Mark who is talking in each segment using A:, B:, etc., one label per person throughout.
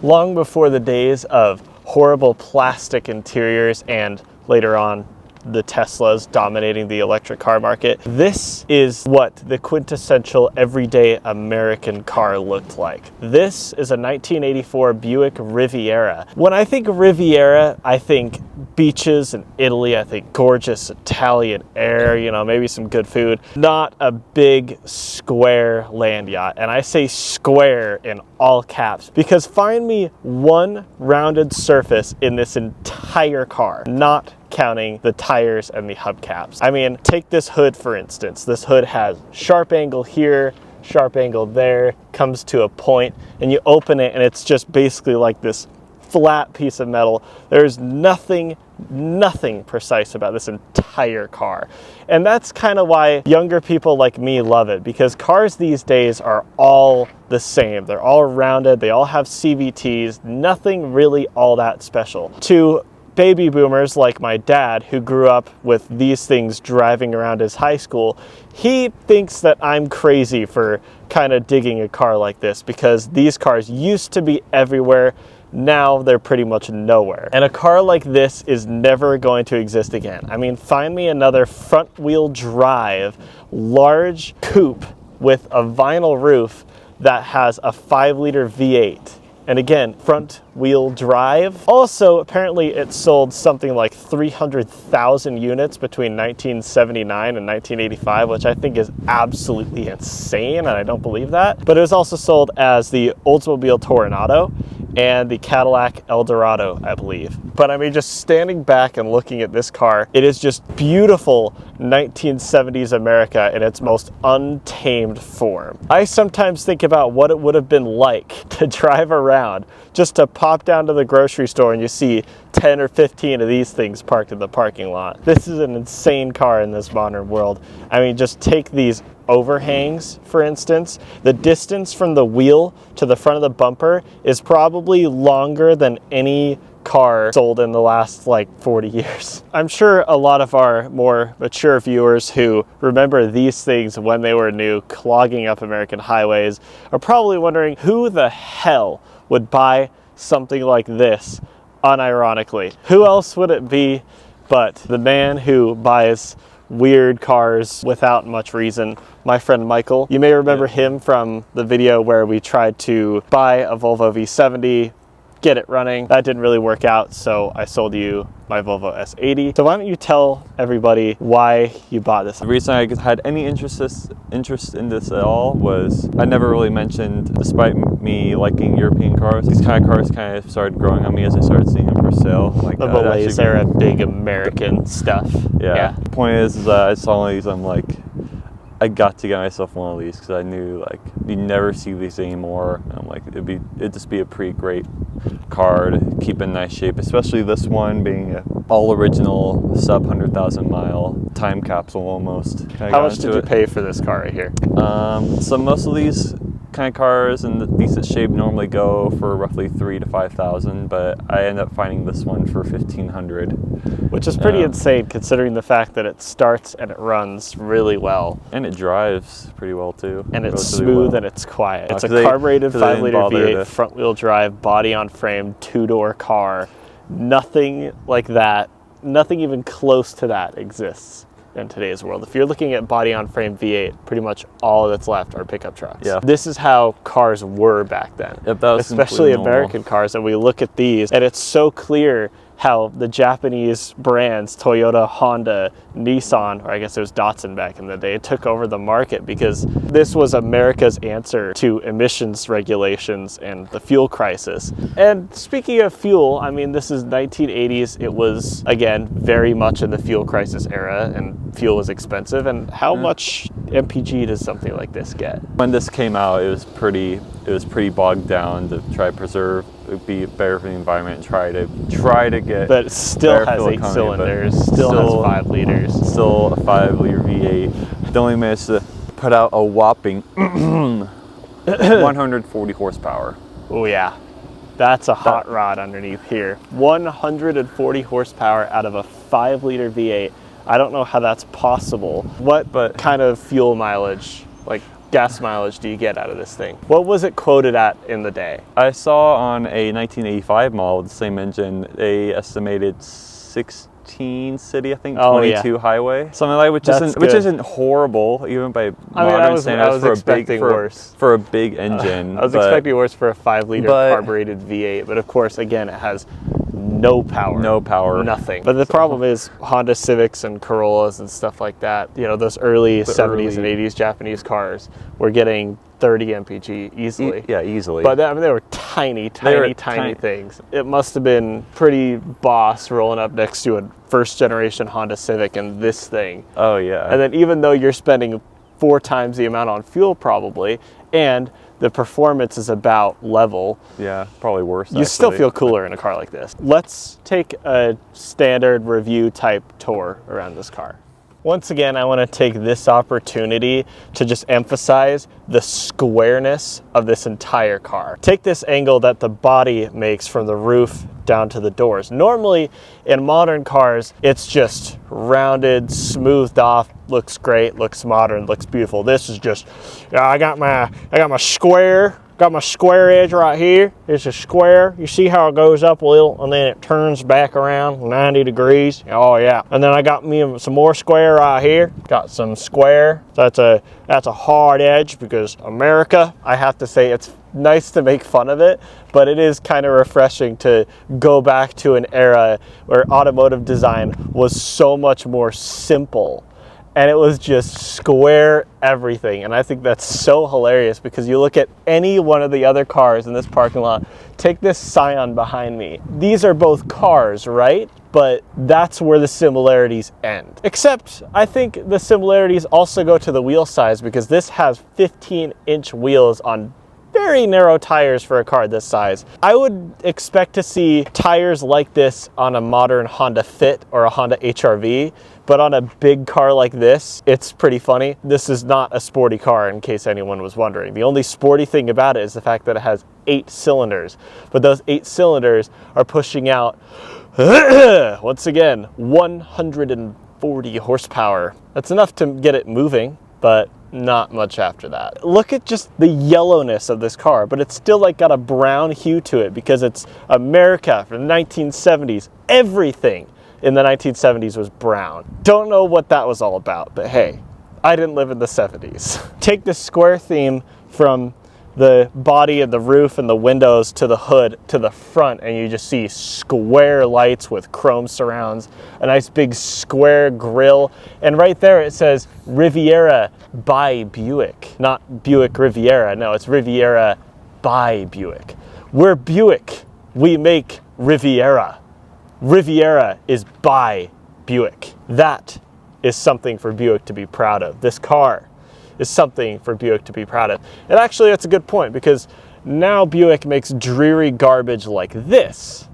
A: Long before the days of horrible plastic interiors and later on the Teslas dominating the electric car market, this is what the quintessential everyday American car looked like. This is a 1984 Buick Riviera. When I think Riviera, I think beaches in Italy, I think gorgeous Italian air, you know, maybe some good food, not a big square land yacht. And I say square in all caps because find me one rounded surface in this entire car, not counting the tires and the hubcaps. I mean, take this hood for instance. This hood has sharp angle here, sharp angle there, comes to a point, and you open it and it's just basically like this flat piece of metal. There's nothing precise about this entire car. And that's kind of why younger people like me love it, because cars these days are all the same. They're all rounded, they all have CVTs, nothing really all that special. To baby boomers like my dad, who grew up with these things driving around his high school, he thinks that I'm crazy for kind of digging a car like this because these cars used to be everywhere. Now they're pretty much nowhere. And a car like this is never going to exist again. I mean, find me another front wheel drive, large coupe with a vinyl roof that has a 5-liter V8. And again, front wheel drive. Also, apparently it sold something like 300,000 units between 1979 and 1985, which I think is absolutely insane, and I don't believe that. But it was also sold as the Oldsmobile Toronado and the Cadillac Eldorado, I believe. But I mean, just standing back and looking at this car, it is just beautiful 1970s America in its most untamed form. I sometimes think about what it would have been like to drive around, just to pop down to the grocery store and you see 10 or 15 of these things parked in the parking lot. This is an insane car in this modern world. I mean, just take these overhangs, for instance. The distance from the wheel to the front of the bumper is probably longer than any car sold in the last like 40 years. I'm sure a lot of our more mature viewers who remember these things when they were new, clogging up American highways, are probably wondering who the hell would buy something like this unironically. Who else would it be but the man who buys weird cars without much reason, my friend Michael. You may remember him from the video where we tried to buy a Volvo V70, get it running. That didn't really work out, so I sold you my Volvo S80. So why don't you tell everybody why you bought this?
B: The reason I had any interest in this at all was I never really mentioned, despite me liking European cars, these kind of cars kind of started growing on me as I started seeing them for sale. Like
A: the Malaise era, big American stuff.
B: Yeah. The point is I saw one of these, I'm like, I got to get myself one of these because I knew like you never see these anymore. And I'm like, it'd just be a pretty great car to keep in nice shape, especially this one being an all original sub 100,000 mile time capsule almost.
A: How much did you pay for this car right here?
B: So most of these kind of cars in decent shape normally go for roughly 3,000 to 5,000, but I ended up finding this one for 1,500,
A: which is pretty insane considering the fact that it starts and it runs really well,
B: and it drives pretty well too,
A: and it's smooth and it's quiet. It's a carbureted 5-liter V8 front-wheel drive, body-on-frame, 2-door car. Nothing like that, nothing even close to that exists in today's world. If you're looking at body-on-frame V8, pretty much all that's left are pickup trucks.
B: Yeah.
A: This is how cars were back then, especially American cars. And we look at these, and it's so clear how the Japanese brands, Toyota, Honda, Nissan, or I guess it was Datsun back in the day, took over the market because this was America's answer to emissions regulations and the fuel crisis. And speaking of fuel, I mean, this is 1980s. It was, again, very much in the fuel crisis era, and fuel was expensive. And how much MPG does something like this get?
B: When this came out, it was pretty bogged down to try to preserve. It would be better for the environment and try to get.
A: But it still has 8 cylinders, still has 5 liters.
B: Still a 5-liter V8. They only managed to put out a whopping 140 horsepower.
A: Oh yeah, that's a hot rod underneath here. 140 horsepower out of a 5-liter V8. I don't know how that's possible. What kind of fuel mileage? Like gas mileage do you get out of this thing? What was it quoted at in the day?
B: I saw on a 1985 model with the same engine, they estimated 16 city, I think, 22 highway, something like, which isn't horrible even by modern standards for a big engine.
A: I was expecting worse for a 5-liter carbureted V8, but of course, again, it has no power.
B: No power.
A: Nothing. But the problem is Honda Civics and Corollas and stuff like that, you know, those early 70s and 80s Japanese cars were getting 30 mpg easily.
B: Yeah, easily.
A: But I mean, they were tiny things. It must have been pretty boss rolling up next to a first generation Honda Civic and this thing.
B: Oh yeah.
A: And then even though you're spending 4 times the amount on fuel probably, and the performance is about level.
B: Yeah, probably worse.
A: You still feel cooler in a car like this. Let's take a standard review type tour around this car. Once again, I want to take this opportunity to just emphasize the squareness of this entire car. Take this angle that the body makes from the roof down to the doors. Normally in modern cars, it's just rounded, smoothed off, looks great, looks modern, looks beautiful. This is just, I got my square edge right here. It's a square. You see how it goes up a little and then it turns back around 90 degrees. Oh yeah. And then I got me some more square right here. Got some square. That's a hard edge because America, I have to say, it's nice to make fun of it, but it is kind of refreshing to go back to an era where automotive design was so much more simple. And it was just square everything. And I think that's so hilarious because you look at any one of the other cars in this parking lot, take this Scion behind me. These are both cars, right? But that's where the similarities end. Except I think the similarities also go to the wheel size because this has 15-inch wheels on very narrow tires for a car this size. I would expect to see tires like this on a modern Honda Fit or a Honda HR-V, but on a big car like this, it's pretty funny. This is not a sporty car, in case anyone was wondering. The only sporty thing about it is the fact that it has 8 cylinders, but those 8 cylinders are pushing out, once again, 140 horsepower. That's enough to get it moving, but not much after that. Look at just the yellowness of this car, but it's still like got a brown hue to it because it's America from the 1970s. Everything in the 1970s was brown. Don't know what that was all about, but hey, I didn't live in the 70s. Take the square theme from the body and the roof and the windows to the hood to the front, and you just see square lights with chrome surrounds, a nice big square grille, and right there it says Riviera by Buick. Not Buick Riviera, no, it's Riviera by Buick. We're Buick, we make Riviera. Riviera is by Buick. That is something for Buick to be proud of. This car is something for Buick to be proud of. And actually, that's a good point because now Buick makes dreary garbage like this.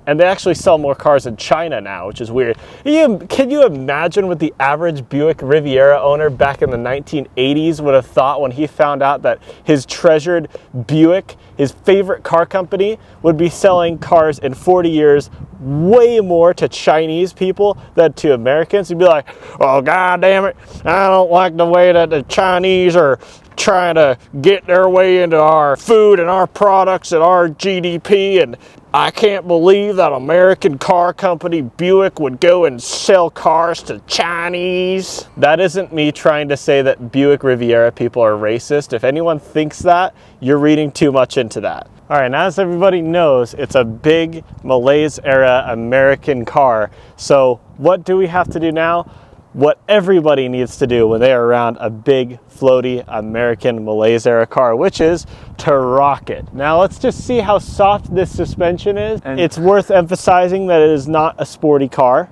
A: And they actually sell more cars in China now, which is weird. Can you imagine what the average Buick Riviera owner back in the 1980s would have thought when he found out that his treasured Buick, his favorite car company, would be selling cars in 40 years way more to Chinese people than to Americans? He'd be like, oh, God damn it, I don't like the way that the Chinese are trying to get their way into our food and our products and our GDP, and I can't believe that American car company Buick would go and sell cars to Chinese. That isn't me trying to say that Buick Riviera people are racist. If anyone thinks that, you're reading too much into that. All right, now as everybody knows, it's a big Malaise era American car. So what do we have to do now? What everybody needs to do when they are around a big, floaty American Malaise era car, which is to rock it. Now let's just see how soft this suspension is. And it's worth emphasizing that it is not a sporty car,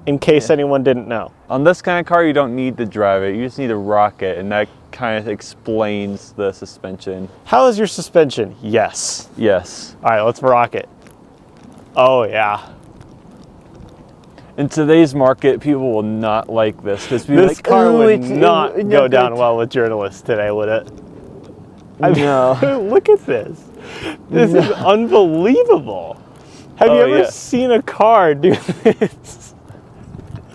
A: in case anyone didn't know.
B: On this kind of car, you don't need to drive it, you just need to rock it, and that kind of explains the suspension.
A: How is your suspension? Yes.
B: Yes.
A: All right, let's rock it. Oh yeah.
B: In today's market, people will not like this.
A: This car would not go down well with journalists today, would it?
B: No.
A: Look at this. This is unbelievable. Have you ever seen a car do this?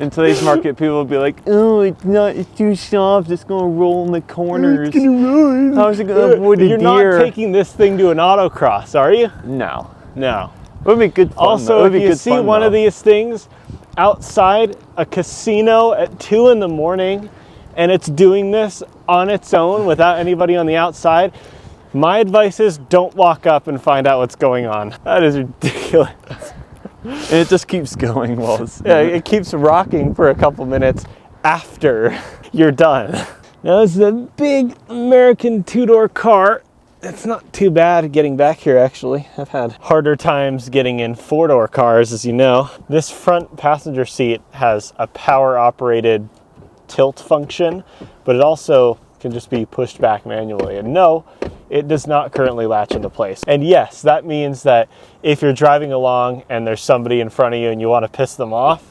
B: In today's market, people will be like, oh, it's too soft, it's gonna roll in the corners.
A: It's gonna run.
B: How's it gonna avoid a deer?
A: You're not taking this thing to an autocross, are you?
B: No.
A: No.
B: It would be good fun.
A: Also, if you see one of these things outside a casino at 2 in the morning and it's doing this on its own without anybody on the outside, my advice is don't walk up and find out what's going on. That is ridiculous.
B: And it just keeps going while it's...
A: Yeah, it keeps rocking for a couple minutes after you're done. Now this is a big American two-door car. It's not too bad getting back here, actually. I've had harder times getting in four-door cars, as you know. This front passenger seat has a power-operated tilt function, but it also can just be pushed back manually. And no, it does not currently latch into place. And yes, that means that if you're driving along and there's somebody in front of you and you want to piss them off,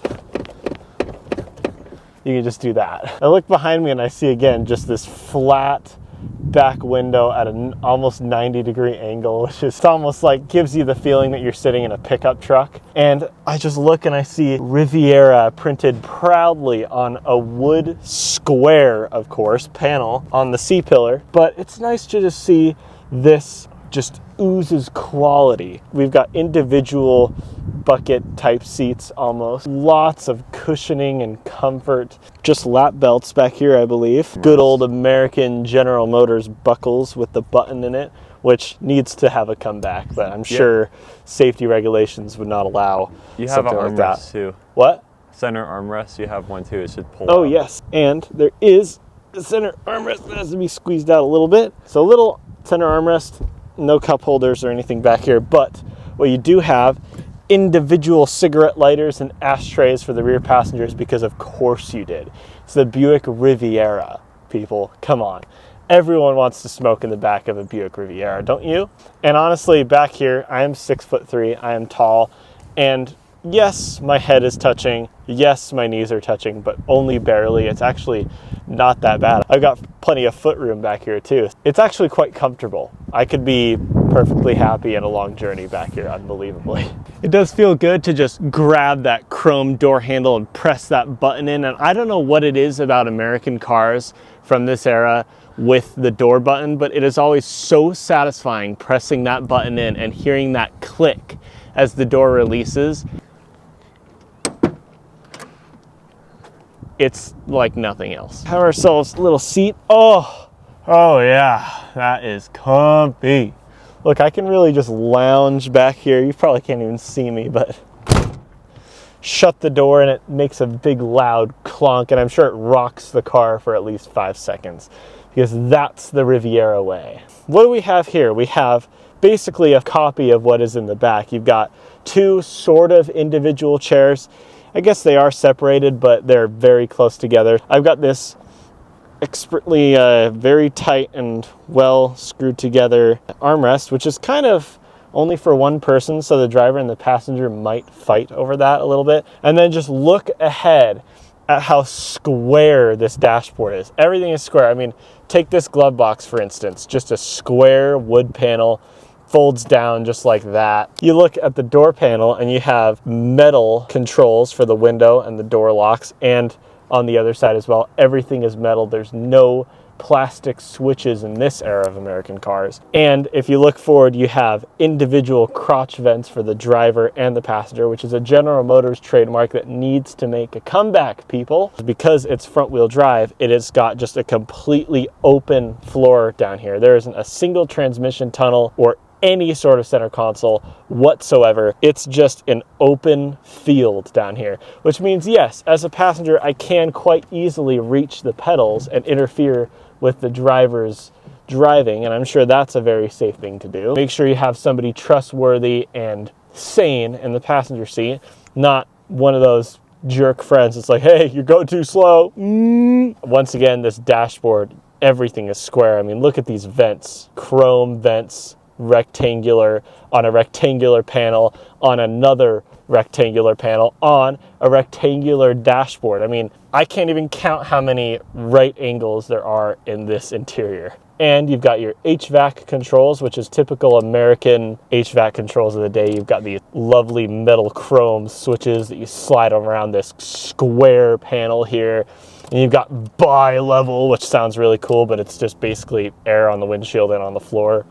A: you can just do that. I look behind me and I see again just this flat back window at an almost 90-degree angle, which is almost like gives you the feeling that you're sitting in a pickup truck. And I just look and I see Riviera printed proudly on a wood square, of course, panel on the C-pillar. But it's nice to just see this just oozes quality. We've got individual bucket type seats almost. Lots of cushioning and comfort. Just lap belts back here, I believe. Good old American General Motors buckles with the button in it, which needs to have a comeback, but I'm sure safety regulations would not allow something like that.
B: Armrest too.
A: What?
B: Center armrest, you have one too, it should pull
A: Oh
B: out.
A: yes, and there is a center armrest that has to be squeezed out a little bit. So a little center armrest, no cup holders or anything back here, but what you do have individual cigarette lighters and ashtrays for the rear passengers, because of course you did. It's the Buick Riviera, people, come on. Everyone wants to smoke in the back of a Buick Riviera, don't you? And honestly, back here, I am 6'3", I am tall, and yes, my head is touching, yes, my knees are touching, but only barely. It's actually not that bad. I've got plenty of footroom back here too. It's actually quite comfortable. I could be perfectly happy in a long journey back here, unbelievably. It does feel good to just grab that chrome door handle and press that button in, and I don't know what it is about American cars from this era with the door button, but it is always so satisfying pressing that button in and hearing that click as the door releases. It's like nothing else. Have ourselves a little seat. Oh yeah, that is comfy. Look, I can really just lounge back here. You probably can't even see me, but shut the door and it makes a big loud clonk, and I'm sure it rocks the car for at least 5 seconds, because that's the Riviera way. What do we have here? We have basically a copy of what is in the back. You've got two sort of individual chairs. I guess they are separated, but they're very close together. I've got this expertly very tight and well screwed together armrest, which is kind of only for one person, so the driver and the passenger might fight over that a little bit. And then just look ahead at how square this dashboard is. Everything is square. I mean, take this glove box, for instance, just a square wood panel, folds down just like that. You look at the door panel and you have metal controls for the window and the door locks, and on the other side as well, everything is metal. There's no plastic switches in this era of American cars. And if you look forward, you have individual crotch vents for the driver and the passenger, which is a General Motors trademark that needs to make a comeback, people. Because it's front wheel drive, it has got just a completely open floor down here. There isn't a single transmission tunnel or any sort of center console whatsoever. It's just an open field down here, which means, yes, as a passenger, I can quite easily reach the pedals and interfere with the driver's driving, and I'm sure that's a very safe thing to do. Make sure you have somebody trustworthy and sane in the passenger seat, not one of those jerk friends. It's like, hey, you're going too slow. Once again, this dashboard, everything is square. I mean, look at these vents, chrome vents, rectangular on a rectangular panel, on another rectangular panel, on a rectangular dashboard. I mean, I can't even count how many right angles there are in this interior. And you've got your HVAC controls, which is typical American HVAC controls of the day. You've got these lovely metal chrome switches that you slide around this square panel here. And you've got bi-level, which sounds really cool, but it's just basically air on the windshield and on the floor.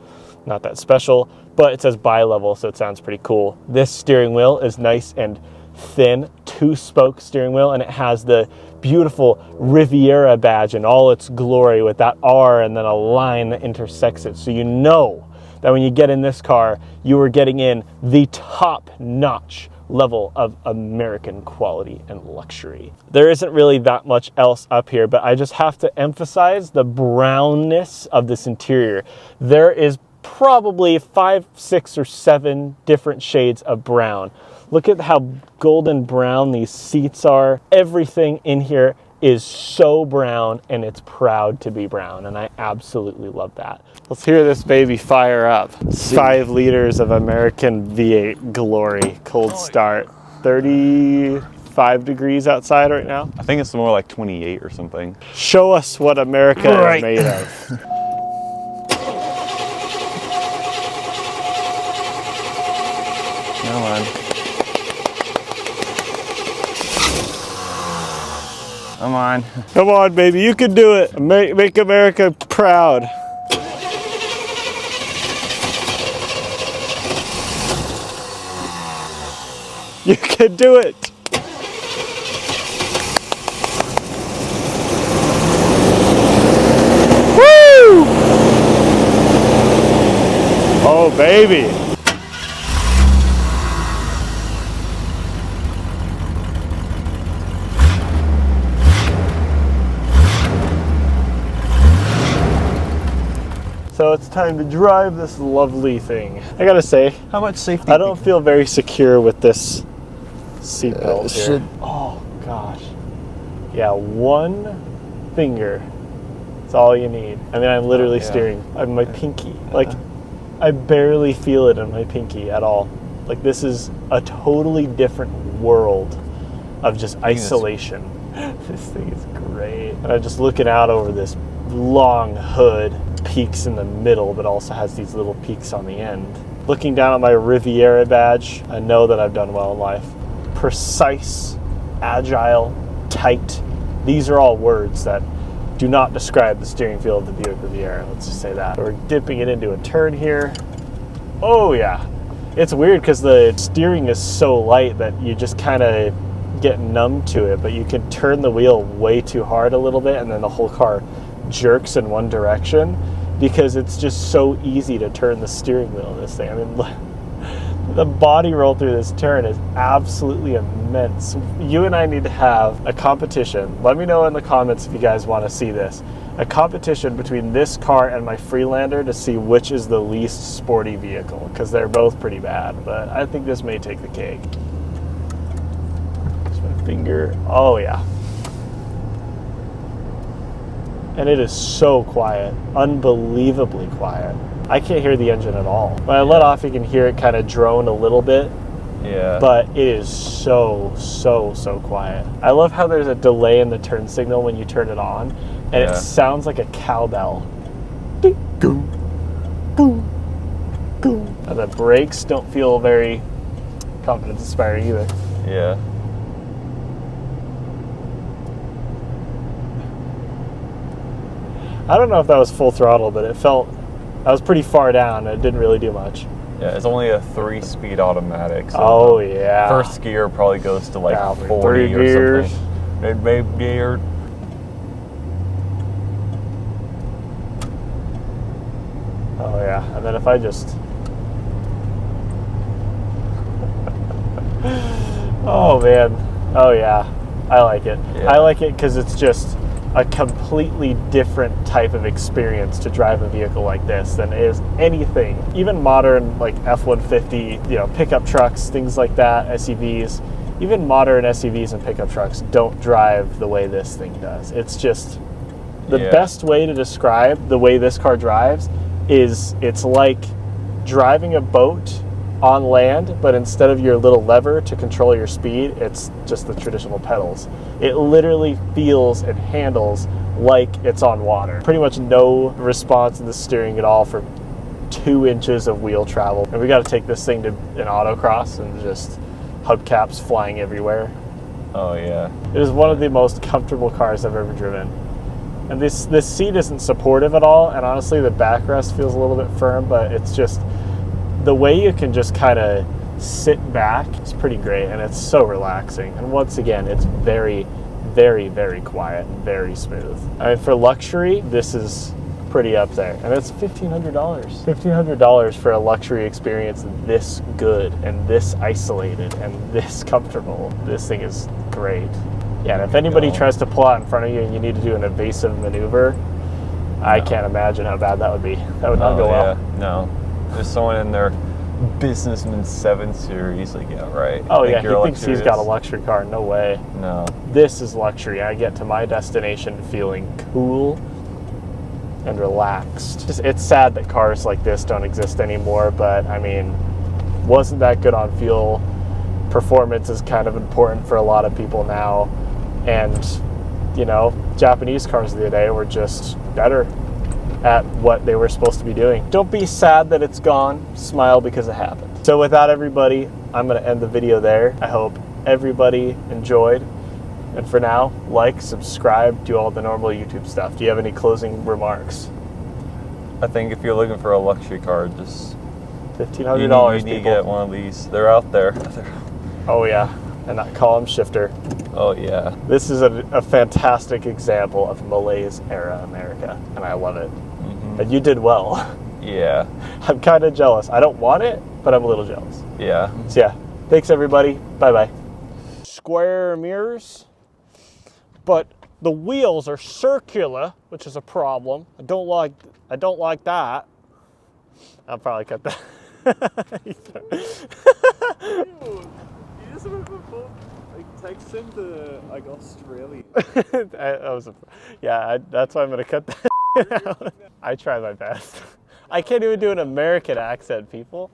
A: Not that special, but it says bi-level, so it sounds pretty cool. This steering wheel is nice and thin, 2-spoke steering wheel, and it has the beautiful Riviera badge in all its glory with that R and then a line that intersects it. So you know that when you get in this car, you are getting in the top-notch level of American quality and luxury. There isn't really that much else up here, but I just have to emphasize the brownness of this interior. There is probably 5, 6, or 7 different shades of brown. Look at how golden brown these seats are. Everything in here is so brown, and it's proud to be brown, and I absolutely love that. Let's hear this baby fire up. 5 liters of American V8 glory. Cold start. 35 degrees outside right now.
B: I think it's more like 28 or something.
A: Show us what America is made of.
B: Come on. Come on.
A: Come on, baby, you can do it. Make America proud. You can do it. Woo! Oh, baby. So it's time to drive this lovely thing. I gotta say,
B: How much safety?
A: I don't feel very secure with this seatbelt here. Oh gosh. Yeah, 1 finger. That's all you need. I mean, I'm literally steering on my pinky. Like, I barely feel it in my pinky at all. Like, this is a totally different world of just isolation. This thing is great. And I'm just looking out over this long hood. Peaks in the middle, but also has these little peaks on the end. Looking down at my Riviera badge, I know that I've done well in life. Precise, agile, tight. These are all words that do not describe the steering feel of the Buick Riviera. Let's just say that. We're dipping it into a turn here. Oh yeah. It's weird because the steering is so light that you just kind of get numb to it, but you can turn the wheel way too hard a little bit and then the whole car jerks in one direction because it's just so easy to turn the steering wheel of this thing. I mean, the body roll through this turn is absolutely immense. You and I need to have a competition. Let me know in the comments if you guys want to see this. A competition between this car and my Freelander to see which is the least sporty vehicle, because they're both pretty bad, but I think this may take the cake. Just my finger. Oh yeah. And it is so quiet, unbelievably quiet. I can't hear the engine at all. When I let off, you can hear it kind of drone a little bit.
B: Yeah.
A: But it is so quiet. I love how there's a delay in the turn signal when you turn it on, and it sounds like a cowbell. Ding, goom, goom, goom. And the brakes don't feel very confidence-inspiring either.
B: Yeah.
A: I don't know if that was full throttle, but it felt, I was pretty far down and it didn't really do much.
B: Yeah, it's only a 3-speed automatic. So
A: oh yeah.
B: First gear probably goes to like 40
A: 3
B: or
A: gears.
B: something. Mid gear.
A: Oh yeah, and then if I just oh man. Oh yeah. I like it.
B: Yeah.
A: I like it because it's just a completely different type of experience to drive a vehicle like this than is anything. Even modern like F-150, you know, pickup trucks, things like that, SUVs. Even modern SUVs and pickup trucks don't drive the way this thing does. It's just the best way to describe the way this car drives is it's like driving a boat on land, but instead of your little lever to control your speed, it's just the traditional pedals. It literally feels and handles like it's on water. Pretty much no response in the steering at all for 2 inches of wheel travel. And we got to take this thing to an autocross and just hubcaps flying everywhere.
B: Oh yeah.
A: It is one of the most comfortable cars I've ever driven. And this seat isn't supportive at all, and honestly the backrest feels a little bit firm, but it's just the way you can just kind of sit back is pretty great, and it's so relaxing. And once again, it's very, very, very quiet and very smooth. I mean, for luxury, this is pretty up there, and it's $1,500. $1,500 for a luxury experience this good and this isolated and this comfortable. This thing is great. Yeah, and if anybody tries to pull out in front of you and you need to do an evasive maneuver, I can't imagine how bad that would be. That would not go well.
B: No. There's someone in their Businessman 7 Series, like, yeah, right.
A: Oh yeah, he thinks he's got a luxury car. No way.
B: No.
A: This is luxury. I get to my destination feeling cool and relaxed. It's sad that cars like this don't exist anymore, but I mean, wasn't that good on fuel. Performance is kind of important for a lot of people now, and you know, Japanese cars of the day were just better at what they were supposed to be doing. Don't be sad that it's gone, smile because it happened. So with that, everybody, I'm gonna end the video there. I hope everybody enjoyed. And for now, like, subscribe, do all the normal YouTube stuff. Do you have any closing remarks?
B: I think if you're looking for a luxury car, just
A: $1,500.
B: You need to get one of these. They're out there.
A: Oh yeah, and that column shifter.
B: Oh yeah.
A: This is a fantastic example of Malaise era America, and I love it. And you did well.
B: Yeah.
A: I'm kind of jealous. I don't want it, but I'm a little jealous.
B: Yeah.
A: So yeah, thanks everybody. Bye-bye. Square mirrors, but the wheels are circular, which is a problem. I don't like that. I'll probably cut that.
B: You just went from like texting to like Australia.
A: That's why I'm gonna cut that out. I try my best. I can't even do an American accent, people.